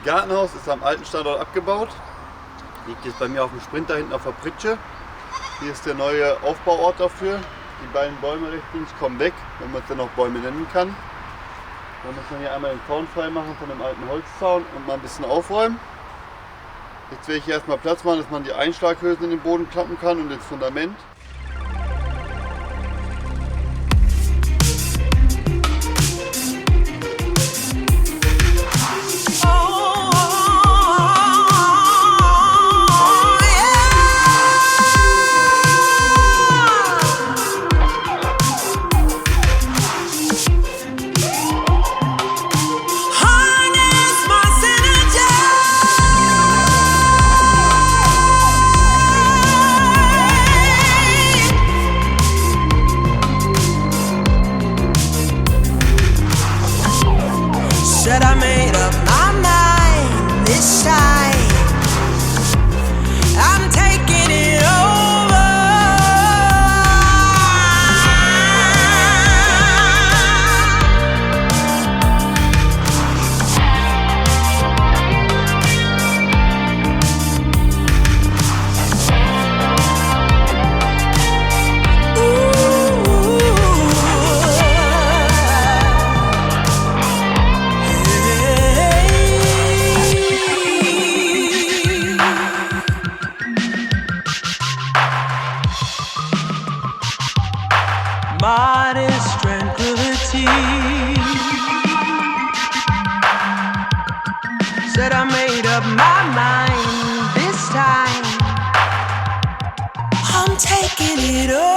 Das Gartenhaus ist am alten Standort abgebaut. Liegt jetzt bei mir auf dem Sprinter hinten auf der Pritsche. Hier ist der neue Aufbauort dafür. Die beiden Bäume rechts links kommen weg, wenn man es dann noch Bäume nennen kann. Dann muss man hier einmal den Zaun frei machen von dem alten Holzzaun und mal ein bisschen aufräumen. Jetzt werde ich hier erstmal Platz machen, dass man die Einschlaghülsen in den Boden klappen kann und das Fundament. Said I made up my mind this time. I'm taking it over. Modest tranquility. Said I made up my mind this time. I'm taking it over.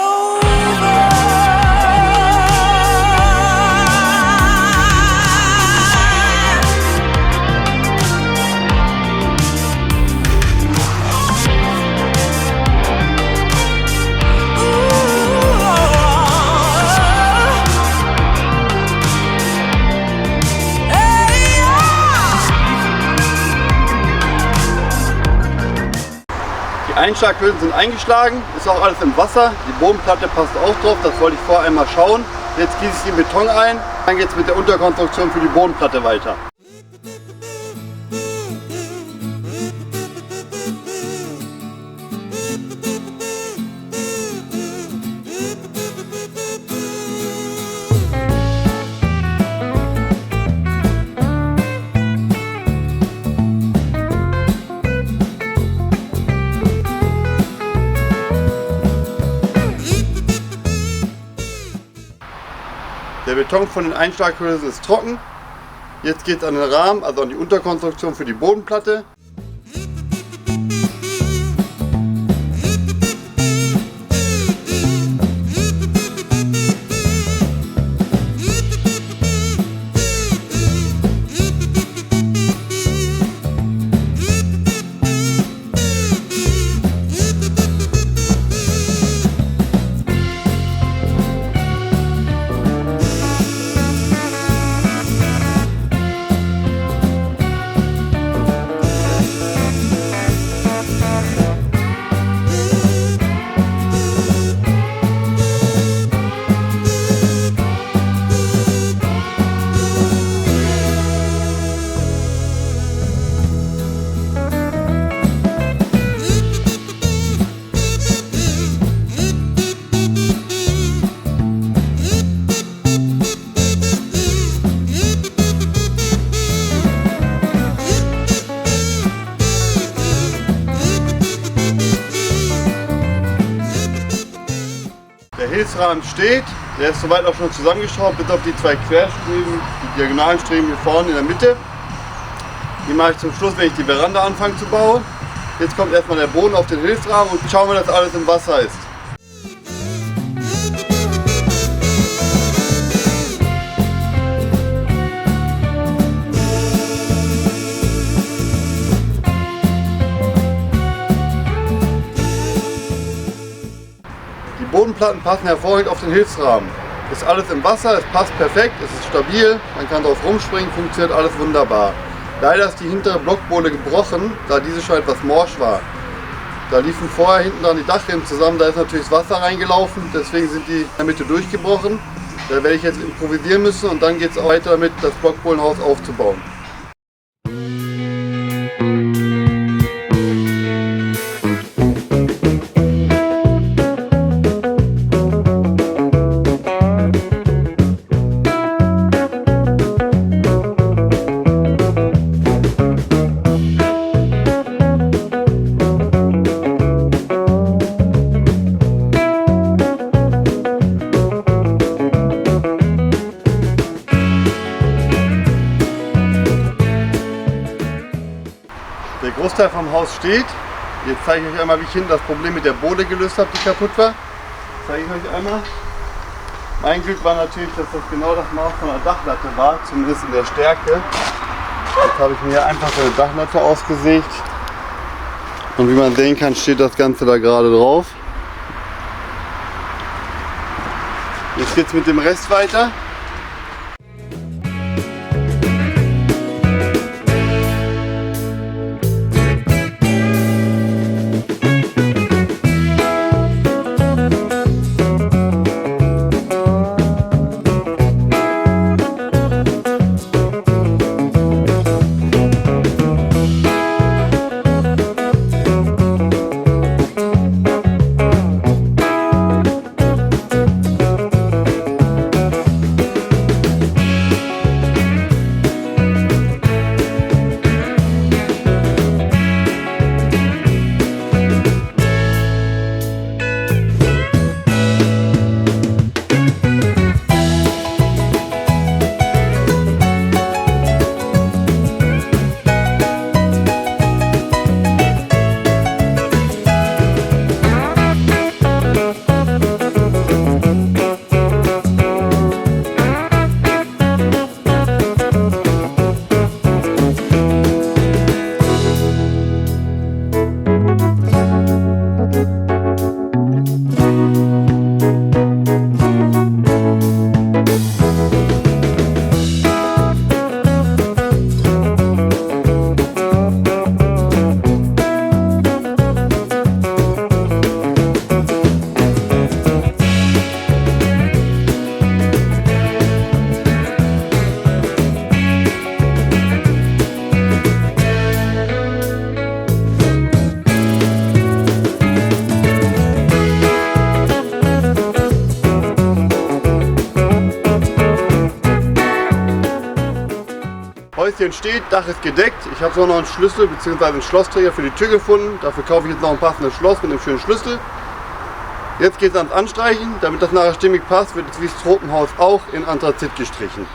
Die Einschlaghülsen sind eingeschlagen, ist auch alles im Wasser. Die Bodenplatte passt auch drauf, das wollte ich vorher einmal schauen. Jetzt gieße ich den Beton ein, dann geht es mit der Unterkonstruktion für die Bodenplatte weiter. Der Beton von den Einschlaghülsen ist trocken. Jetzt geht es an den Rahmen, also an die Unterkonstruktion für die Bodenplatte. Der Hilfsrahmen steht, der ist soweit auch schon zusammengeschraubt, bis auf die zwei Querstreben, die diagonalen Streben hier vorne in der Mitte. Die mache ich zum Schluss, wenn ich die Veranda anfange zu bauen. Jetzt kommt erstmal der Boden auf den Hilfsrahmen und schauen wir, dass alles im Wasser ist. Die Bodenplatten passen hervorragend auf den Hilfsrahmen. Ist alles im Wasser, es passt perfekt, es ist stabil, man kann drauf rumspringen, funktioniert alles wunderbar. Leider ist die hintere Blockbohle gebrochen, da diese schon etwas morsch war. Da liefen vorher hinten dran die Dachrinne zusammen, da ist natürlich das Wasser reingelaufen, deswegen sind die in der Mitte durchgebrochen. Da werde ich jetzt improvisieren müssen und dann geht es weiter damit, das Blockbohlenhaus aufzubauen. Großteil vom Haus steht. Jetzt zeige ich euch einmal, wie ich hinten das Problem mit der Bode gelöst habe, die kaputt war. Zeige ich euch einmal. Mein Glück war natürlich, dass das genau das Maß von der Dachlatte war, zumindest in der Stärke. Jetzt habe ich mir hier einfach eine Dachlatte ausgesägt. Und wie man sehen kann, steht das Ganze da gerade drauf. Jetzt geht es mit dem Rest weiter. Häuschen steht, Dach ist gedeckt. Ich habe so noch einen Schlüssel bzw. einen Schlossträger für die Tür gefunden. Dafür kaufe ich jetzt noch ein passendes Schloss mit einem schönen Schlüssel. Jetzt geht es ans Anstreichen. Damit das nachher stimmig passt, wird es wie das Tropenhaus auch in Anthrazit gestrichen.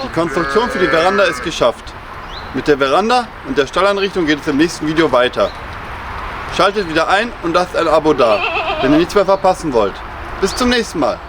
Die Konstruktion für die Veranda ist geschafft. Mit der Veranda und der Stalleinrichtung geht es im nächsten Video weiter. Schaltet wieder ein und lasst ein Abo da, wenn ihr nichts mehr verpassen wollt. Bis zum nächsten Mal.